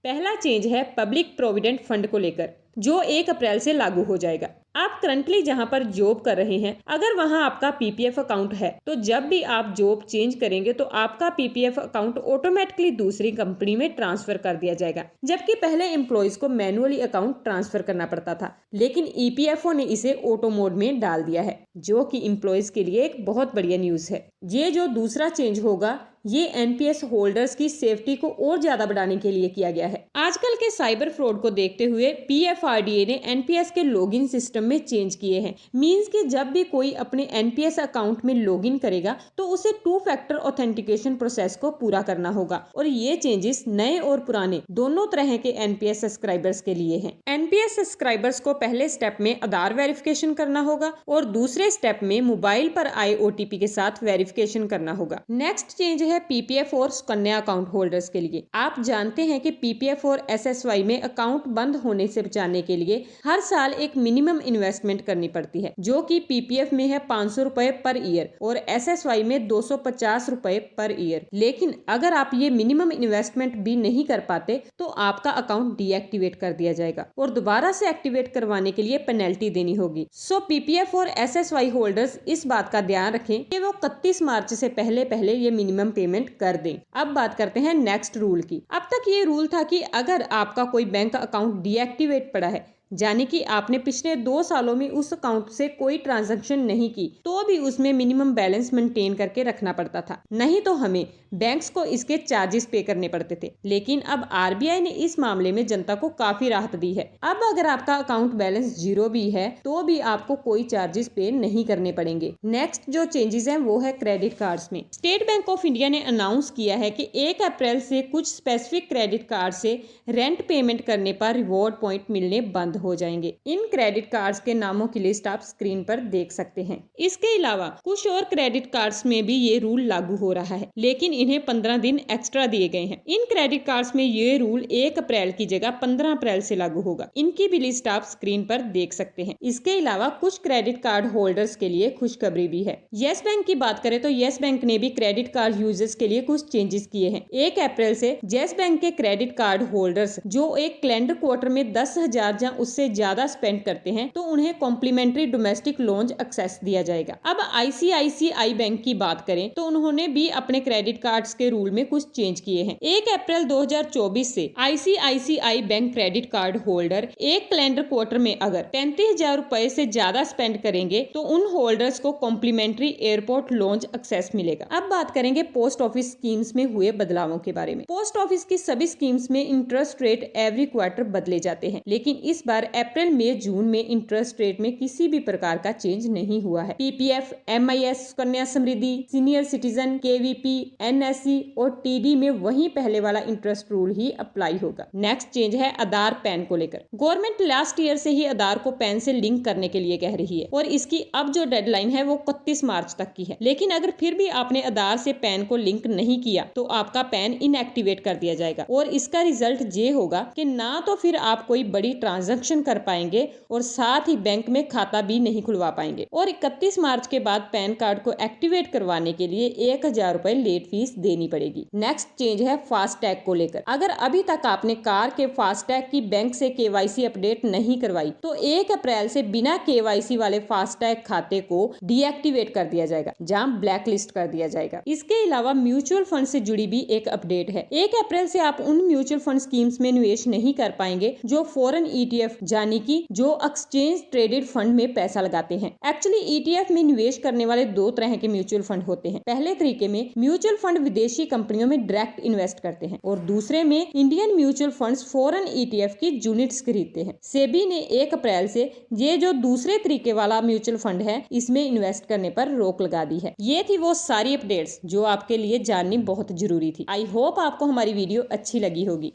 पहला चेंज है public provident fund को लेकर, जो 1 अप्रैल से लागू हो जाएगा। आप करंटली जहां पर जॉब कर रहे हैं, अगर वहां आपका पीपीएफ अकाउंट है, तो जब भी आप जॉब चेंज करेंगे तो आपका पीपीएफ अकाउंट ऑटोमेटिकली दूसरी कंपनी में ट्रांसफर कर दिया जाएगा। जबकि पहले एम्प्लॉयज को मैनुअली अकाउंट ट्रांसफर करना पड़ता था, लेकिन ईपीएफओ ने इसे ऑटो मोड में डाल दिया है, जो कि एम्प्लॉयज के लिए एक बहुत बढ़िया न्यूज है। ये जो दूसरा चेंज होगा, ये एनपीएस होल्डर्स की सेफ्टी को और ज्यादा बढ़ाने के लिए किया गया है। आजकल के साइबर फ्रॉड को देखते हुए पीएफआरडीए ने एनपीएस के लॉगिन सिस्टम में चेंज किए हैं। मींस कि जब भी कोई अपने एनपीएस अकाउंट में लॉगिन करेगा तो उसे 2 फैक्टर ऑथेंटिकेशन प्रोसेस को पूरा करना होगा, और ये चेंजेस नए और पुराने दोनों तरह के एनपीएस सब्सक्राइबर्स के लिए हैं। एनपीएस सब्सक्राइबर्स को पहले स्टेप में आधार वेरिफिकेशन करना होगा और दूसरे स्टेप में मोबाइल पर आए ओटीपी के साथ वेरिफिकेशन करना होगा। नेक्स्ट चेंज है पीपीएफ और सुकन्या अकाउंट होल्डर्स के लिए। आप जानते हैं कि पीपीएफ और एसएसवाई में अकाउंट बंद होने से बचाने के लिए हर साल एक मिनिमम इन्वेस्टमेंट करनी पड़ती है, जो कि पीपीएफ में है 500 रुपए पर ईयर और एसएसवाई में 250 रुपए पर ईयर। लेकिन अगर आप ये मिनिमम इन्वेस्टमेंट भी नहीं कर पाते तो आपका अकाउंट डीएक्टिवेट कर दिया जाएगा और दोबारा से एक्टिवेट करवाने के लिए पेनल्टी देनी होगी। सो पीपीएफ और एसएसवाई होल्डर्स इस बात का ध्यान रखें कि वो 31 मार्च से पहले ये मिनिमम पेमेंट कर दें। अब बात करते हैं नेक्स्ट रूल की। अब तक ये रूल था कि अगर आपका कोई बैंक अकाउंट डीएक्टिवेट पड़ा है, यानी कि आपने पिछले 2 सालों में उस अकाउंट से कोई ट्रांजैक्शन नहीं की, तो भी उसमें मिनिमम बैलेंस मेंटेन करके रखना पड़ता था, नहीं तो हमें बैंक्स को इसके चार्जेस पे करने पड़ते थे। लेकिन अब आरबीआई ने इस मामले में जनता को काफी राहत दी है। अब अगर आपका अकाउंट बैलेंस 0 भी है तो भी आपको कोई चार्जेस पे नहीं करने पड़ेंगे। नेक्स्ट जो चेंजेस हैं वो है क्रेडिट कार्ड्स में। स्टेट बैंक ऑफ इंडिया ने अनाउंस किया है कि 1 अप्रैल से कुछ स्पेसिफिक क्रेडिट कार्ड से रेंट पेमेंट करने पर रिवॉर्ड पॉइंट मिलने बंद हो जाएंगे। इन क्रेडिट कार्ड्स के नामों की लिस्ट आप स्क्रीन पर देख सकते हैं। इसके अलावा कुछ और क्रेडिट कार्ड्स में भी ये रूल लागू हो रहा है, लेकिन इन्हें 15 दिन एक्स्ट्रा दिए गए हैं। इन क्रेडिट कार्ड्स में ये रूल 1 अप्रैल की जगह 15 अप्रैल से लागू होगा। इनकी भी लिस्ट आप स्क्रीन पर देख सकते हैं। इसके अलावा कुछ क्रेडिट कार्ड होल्डर्स के लिए खुशखबरी भी है। येस बैंक की बात करें तो येस बैंक ने भी क्रेडिट कार्ड यूजर्स के लिए कुछ चेंजेस किए हैं। 1 अप्रैल से येस बैंक के क्रेडिट कार्ड होल्डर्स जो एक कैलेंडर क्वार्टर में 10,000 या उससे ज्यादा स्पेंड करते हैं तो उन्हें कॉम्प्लीमेंट्री डोमेस्टिक लोन एक्सेस दिया जाएगा। अब आईसीआईसीआई बैंक की बात करें तो उन्होंने भी अपने क्रेडिट कार्ड्स के रूल में कुछ चेंज किए हैं। 1 अप्रैल 2024 से ICICI bank credit card holder एक कैलेंडर क्वार्टर में अगर 35,000 रुपए से ज्यादा स्पेंड करेंगे तो उन होल्डर्स को कॉम्प्लीमेंट्री एयरपोर्ट लोन एक्सेस मिलेगा। अब बात करेंगे पोस्ट ऑफिस स्कीम्स में हुए बदलावों के बारे में। पोस्ट ऑफिस की सभी स्कीम्स में इंटरेस्ट रेट एवरी क्वार्टर बदले जाते हैं, लेकिन इस बार अप्रैल मई जून में इंटरेस्ट रेट में किसी भी प्रकार का चेंज नहीं हुआ है। PPF, MIS, Sukanya Samriddhi, senior citizen, KVP, NSC और टीडी में वही पहले वाला इंटरेस्ट रूल ही अप्लाई होगा। नेक्स्ट चेंज है आधार पैन को लेकर। गवर्नमेंट लास्ट ईयर से ही आधार को पैन से लिंक करने के लिए कह रही है और इसकी अब जो डेडलाइन है वो 31 मार्च तक की है। लेकिन अगर फिर भी आपने आधार से पैन को लिंक नहीं किया तो आपका पैन इनएक्टिवेट कर दिया जाएगा और इसका रिजल्ट ये होगा कि ना तो फिर आप कोई बड़ी ट्रांजैक्शन कर पाएंगे और साथ ही बैंक में खाता भी नहीं खुलवा पाएंगे। और 31 मार्च के बाद पैन कार्ड को एक्टिवेट करवाने के लिए 1,000 रुपए लेट फीस देनी पड़ेगी। नेक्स्ट चेंज है फास्टैग को लेकर। अगर अभी तक आपने कार के फास्टैग की बैंक से केवाईसी अपडेट नहीं करवाई तो 1 अप्रैल से बिना केवाईसी वाले फास्टैग खाते को डीएक्टिवेट कर दिया जाएगा, जहां ब्लैक लिस्ट कर दिया जाएगा। इसके अलावा म्यूचुअल फंड से जुड़ी भी एक अपडेट है। 1 अप्रैल से आप उन म्यूचुअल फंड स्कीम्स में निवेश नहीं कर पाएंगे जो फॉरेन ईटीएफ यानी कि जो एक्सचेंज ट्रेडेड फंड में पैसा लगाते हैं। एक्चुअली ईटीएफ में निवेश करने वाले 2 तरह के म्यूचुअल फंड होते हैं। पहले तरीके में म्यूचुअल फंड विदेशी कंपनियों में डायरेक्ट इन्वेस्ट करते हैं और दूसरे में Indian mutual funds foreign ETF की यूनिट्स खरीदते हैं। सेबी ने 1 अप्रैल से ये जो दूसरे तरीके वाला म्यूचुअल फंड है इसमें इन्वेस्ट करने पर रोक लगा दी है। ये थी वो सारी अपडेट्स जो आपके लिए जाननी बहुत जरूरी थी। आई होप आपको हमारी वीडियो अच्छी लगी होगी।